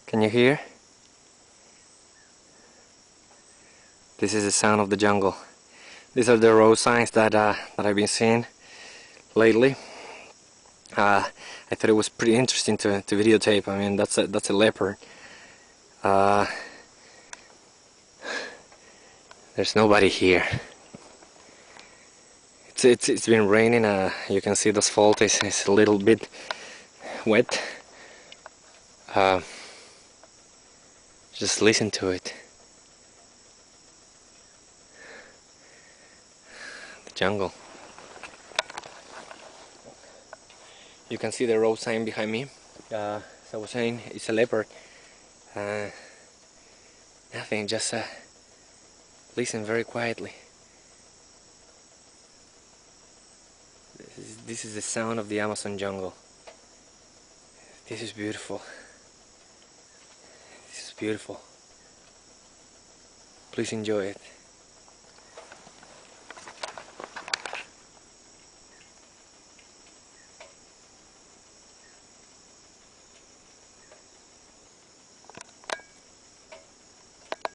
Can you hear? This is the sound of the jungle. These are the road signs that I've been seeing lately. I thought it was pretty interesting to videotape. I mean, that's a leopard. There's nobody here. It's been raining. You can see the asphalt is a little bit wet. Just listen to it. The jungle. You can see the road sign behind me. As I was saying, it's a leopard. Nothing, just listen very quietly. This is the sound of the Amazon jungle. This is beautiful. This is beautiful. Please enjoy it.